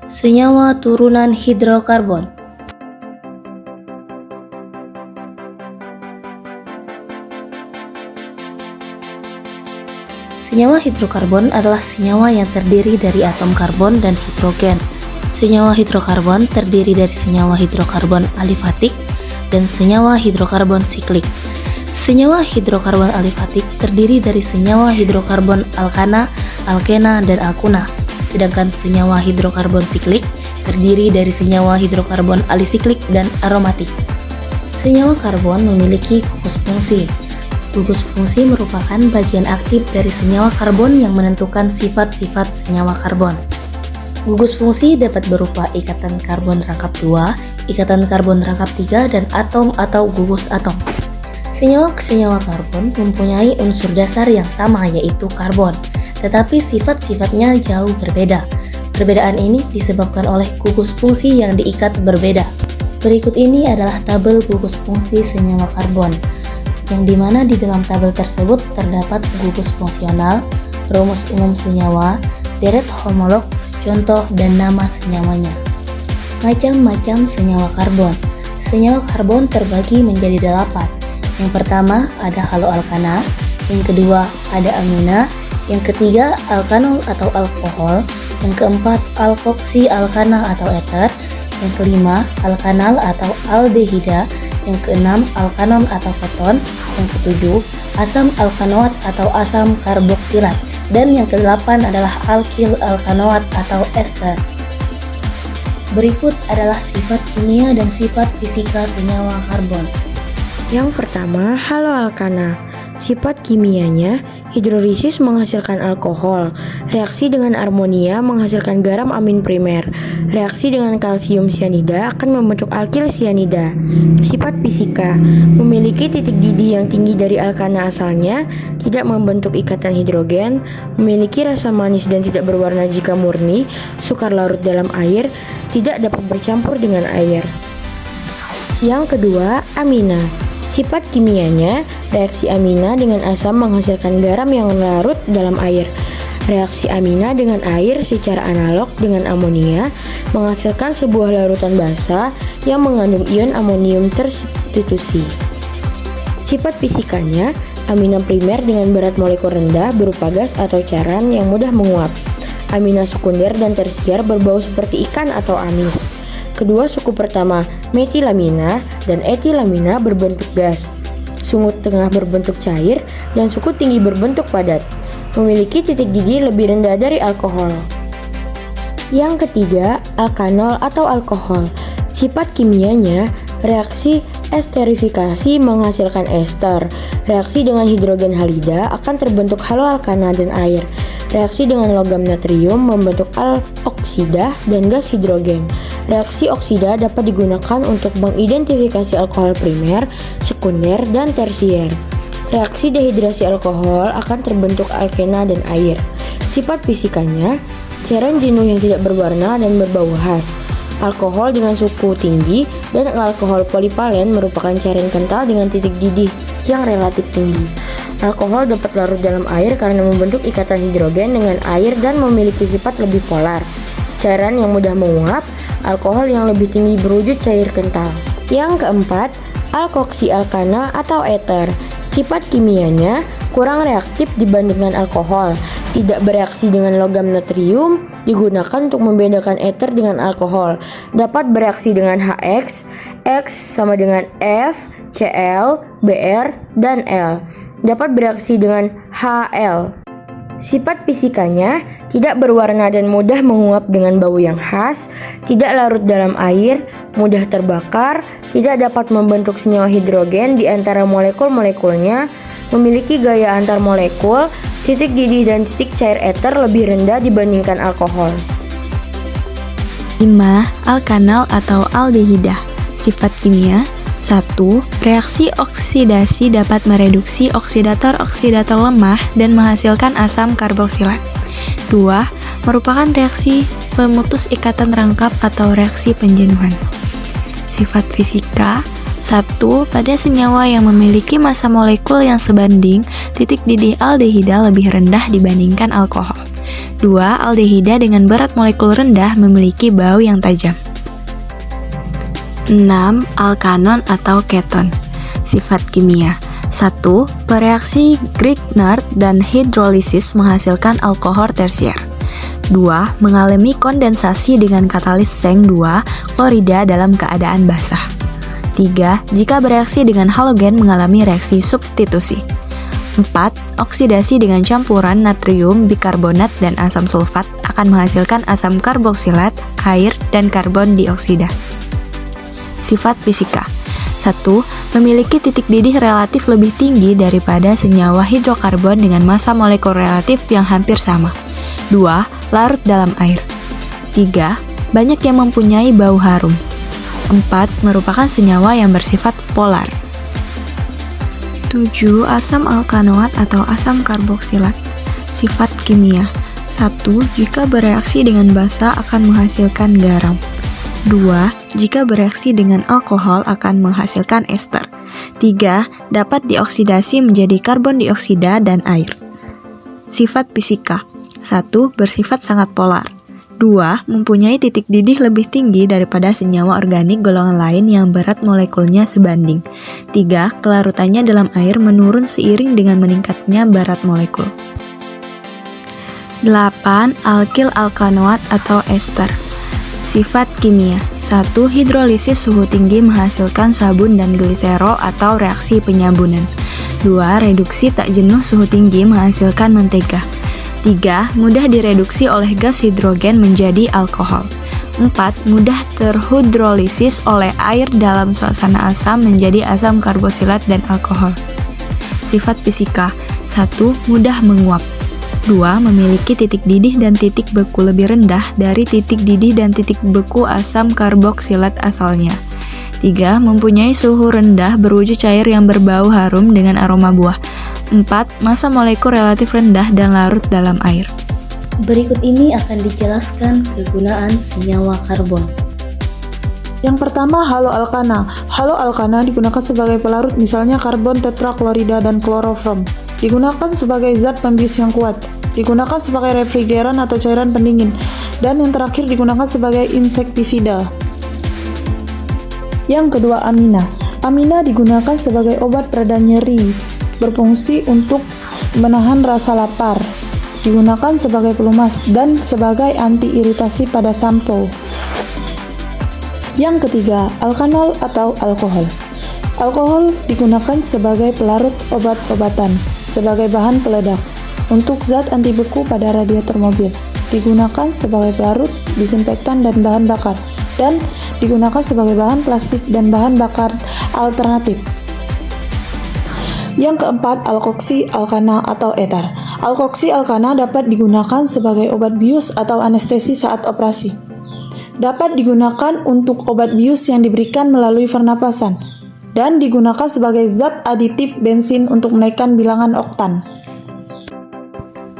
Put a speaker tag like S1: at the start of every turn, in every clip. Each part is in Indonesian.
S1: Senyawa turunan hidrokarbon. Senyawa hidrokarbon adalah senyawa yang terdiri dari atom karbon dan hidrogen. Senyawa hidrokarbon terdiri dari senyawa hidrokarbon alifatik dan senyawa hidrokarbon siklik. Senyawa hidrokarbon alifatik terdiri dari senyawa hidrokarbon alkana, alkena, dan alkuna. Sedangkan senyawa hidrokarbon siklik terdiri dari senyawa hidrokarbon alisiklik dan aromatik. Senyawa karbon memiliki gugus fungsi. Gugus fungsi merupakan bagian aktif dari senyawa karbon yang menentukan sifat-sifat senyawa karbon. Gugus fungsi dapat berupa ikatan karbon rangkap 2, ikatan karbon rangkap 3, dan atom atau gugus atom. Senyawa-senyawa karbon mempunyai unsur dasar yang sama, yaitu karbon, tetapi sifat-sifatnya jauh berbeda. Perbedaan ini disebabkan oleh gugus fungsi yang diikat berbeda. Berikut ini adalah tabel gugus fungsi senyawa karbon, yang dimana di dalam tabel tersebut terdapat gugus fungsional, rumus umum senyawa, deret homolog, contoh, dan nama senyawanya. Macam-macam senyawa karbon. Senyawa karbon terbagi menjadi 8. Yang pertama ada haloalkana, yang kedua ada amina, yang ketiga alkanol atau alkohol, yang keempat alkoksi alkana atau eter, yang kelima alkanal atau aldehida, yang keenam alkanon atau keton, yang ketujuh asam alkanoat atau asam karboksilat, dan yang kedelapan adalah alkil alkanoat atau ester. Berikut adalah sifat kimia dan sifat fisika senyawa karbon.
S2: Yang pertama, haloalkana. Sifat kimianya, hidrolisis menghasilkan alkohol, reaksi dengan armonia menghasilkan garam amin primer, reaksi dengan kalsium sianida akan membentuk alkil sianida. Sifat fisika, memiliki titik didih yang tinggi dari alkana asalnya, tidak membentuk ikatan hidrogen, memiliki rasa manis dan tidak berwarna jika murni, sukar larut dalam air, tidak dapat bercampur dengan air. Yang kedua, amina. Sifat kimianya, reaksi amina dengan asam menghasilkan garam yang larut dalam air. Reaksi amina dengan air secara analog dengan amonia menghasilkan sebuah larutan basa yang mengandung ion amonium tersubstitusi. Sifat fisikanya, amina primer dengan berat molekul rendah berupa gas atau cairan yang mudah menguap. Amina sekunder dan tersier berbau seperti ikan atau amis. Kedua suku pertama, metilamina dan etilamina berbentuk gas. Suku tengah berbentuk cair dan suku tinggi berbentuk padat. Memiliki titik didih lebih rendah dari alkohol. Yang ketiga, alkanol atau alkohol. Sifat kimianya, reaksi esterifikasi menghasilkan ester. Reaksi dengan hidrogen halida akan terbentuk haloalkana dan air. Reaksi dengan logam natrium membentuk al-oksida dan gas hidrogen. Reaksi oksida dapat digunakan untuk mengidentifikasi alkohol primer, sekunder, dan tersier. Reaksi dehidrasi alkohol akan terbentuk alkena dan air. Sifat fisikanya, cairan jenuh yang tidak berwarna dan berbau khas. Alkohol dengan suku tinggi dan alkohol polivalen merupakan cairan kental dengan titik didih yang relatif tinggi. Alkohol dapat larut dalam air karena membentuk ikatan hidrogen dengan air dan memiliki sifat lebih polar. Cairan yang mudah menguap, alkohol yang lebih tinggi berwujud cair kental. Yang keempat, alkoksi alkana atau eter. Sifat kimianya kurang reaktif dibandingkan alkohol, tidak bereaksi dengan logam natrium, digunakan untuk membedakan eter dengan alkohol, dapat bereaksi dengan HX, X sama dengan F, Cl, Br, dan L, dapat bereaksi dengan Hl. Sifat fisikanya, tidak berwarna dan mudah menguap dengan bau yang khas, tidak larut dalam air, mudah terbakar, tidak dapat membentuk senyawa hidrogen di antara molekul-molekulnya, memiliki gaya antar molekul, titik didih dan titik cair eter lebih rendah dibandingkan alkohol.
S3: 5. Alkanal atau aldehida. Sifat kimia 1. Reaksi oksidasi dapat mereduksi oksidator-oksidator lemah dan menghasilkan asam karboksilat. 2. Merupakan reaksi pemutus ikatan rangkap atau reaksi penjenuhan. Sifat fisika 1. Pada senyawa yang memiliki massa molekul yang sebanding, titik didih aldehida lebih rendah dibandingkan alkohol. 2. Aldehida dengan berat molekul rendah memiliki bau yang tajam. 6. Alkanon atau keton. Sifat kimia. 1. Bereaksi Grignard dan hidrolisis menghasilkan alkohol tersier. 2. Mengalami kondensasi dengan katalis seng 2 klorida dalam keadaan basah. 3. Jika bereaksi dengan halogen mengalami reaksi substitusi. 4. Oksidasi dengan campuran natrium bikarbonat dan asam sulfat akan menghasilkan asam karboksilat, air, dan karbon dioksida. Sifat fisika. 1. Memiliki titik didih relatif lebih tinggi daripada senyawa hidrokarbon dengan massa molekul relatif yang hampir sama. 2. Larut dalam air. 3. Banyak yang mempunyai bau harum. 4. Merupakan senyawa yang bersifat polar. 7. Asam alkanoat atau asam karboksilat. Sifat kimia. 1. Jika bereaksi dengan basa akan menghasilkan garam. 2. Jika bereaksi dengan alkohol akan menghasilkan ester. 3. Dapat dioksidasi menjadi karbon dioksida dan air. Sifat fisika. 1. Bersifat sangat polar. 2. Mempunyai titik didih lebih tinggi daripada senyawa organik golongan lain yang berat molekulnya sebanding. 3. Kelarutannya dalam air menurun seiring dengan meningkatnya berat molekul. 8. Alkil alkanoat atau ester. Sifat kimia. 1. Hidrolisis suhu tinggi menghasilkan sabun dan glisero atau reaksi penyabunan. 2. Reduksi tak jenuh suhu tinggi menghasilkan mentega. 3. Mudah direduksi oleh gas hidrogen menjadi alkohol. 4. Mudah terhidrolisis oleh air dalam suasana asam menjadi asam karboksilat dan alkohol. Sifat fisika. 1. Mudah menguap. 2. Memiliki titik didih dan titik beku lebih rendah dari titik didih dan titik beku asam karboksilat asalnya. 3. Mempunyai suhu rendah berwujud cair yang berbau harum dengan aroma buah. 4. Massa molekul relatif rendah dan larut dalam air.
S1: Berikut ini akan dijelaskan kegunaan senyawa karbon.
S4: Yang pertama, haloalkana. Haloalkana digunakan sebagai pelarut misalnya karbon tetraklorida dan klorofrom. Digunakan sebagai zat pembius yang kuat. Digunakan sebagai refrigeran atau cairan pendingin. Dan yang terakhir digunakan sebagai insektisida. Yang kedua, amina. Amina digunakan sebagai obat pereda nyeri, berfungsi untuk menahan rasa lapar, digunakan sebagai pelumas dan sebagai anti iritasi pada sampo. Yang ketiga, alkanol atau alkohol. Alkohol digunakan sebagai pelarut obat-obatan, sebagai bahan peledak, untuk zat anti beku pada radiator mobil, digunakan sebagai pelarut, disinfektan dan bahan bakar, dan digunakan sebagai bahan plastik dan bahan bakar alternatif. Yang keempat, alkoksi alkana atau etar. Alkoksi alkana dapat digunakan sebagai obat bius atau anestesi saat operasi. Dapat digunakan untuk obat bius yang diberikan melalui pernapasan dan digunakan sebagai zat aditif bensin untuk menaikkan bilangan oktan.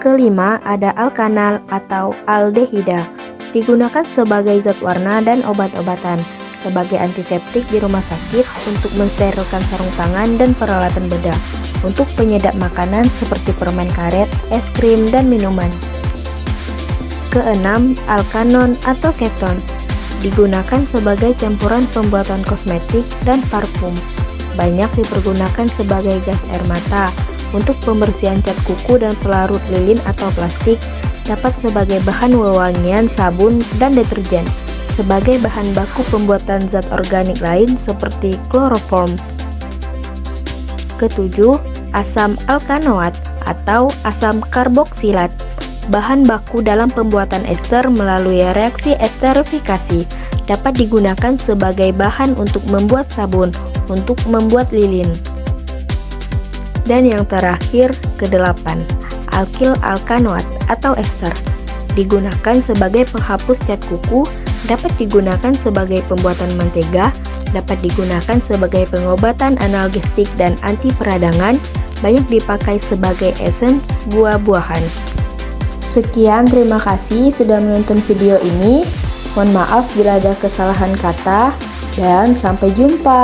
S2: Kelima, ada alkanal atau aldehida. Digunakan sebagai zat warna dan obat-obatan, sebagai antiseptik di rumah sakit, untuk mensterilkan sarung tangan dan peralatan bedah, untuk penyedap makanan seperti permen karet, es krim, dan minuman. Keenam, alkanon atau keton. Digunakan sebagai campuran pembuatan kosmetik dan parfum. Banyak dipergunakan sebagai gas air mata, untuk pembersihan cat kuku dan pelarut lilin atau plastik, dapat sebagai bahan wewangian sabun dan deterjen, sebagai bahan baku pembuatan zat organik lain seperti kloroform. Ketujuh, asam alkanoat atau asam karboksilat. Bahan baku dalam pembuatan ester melalui reaksi esterifikasi, dapat digunakan sebagai bahan untuk membuat sabun, untuk membuat lilin. Dan yang terakhir, kedelapan, alkil alkanoat atau ester. Digunakan sebagai penghapus cat kuku, dapat digunakan sebagai pembuatan mentega, dapat digunakan sebagai pengobatan analgesik dan anti peradangan, banyak dipakai sebagai esens buah-buahan.
S5: Sekian, terima kasih sudah menonton video ini. Mohon maaf bila ada kesalahan kata, dan sampai jumpa.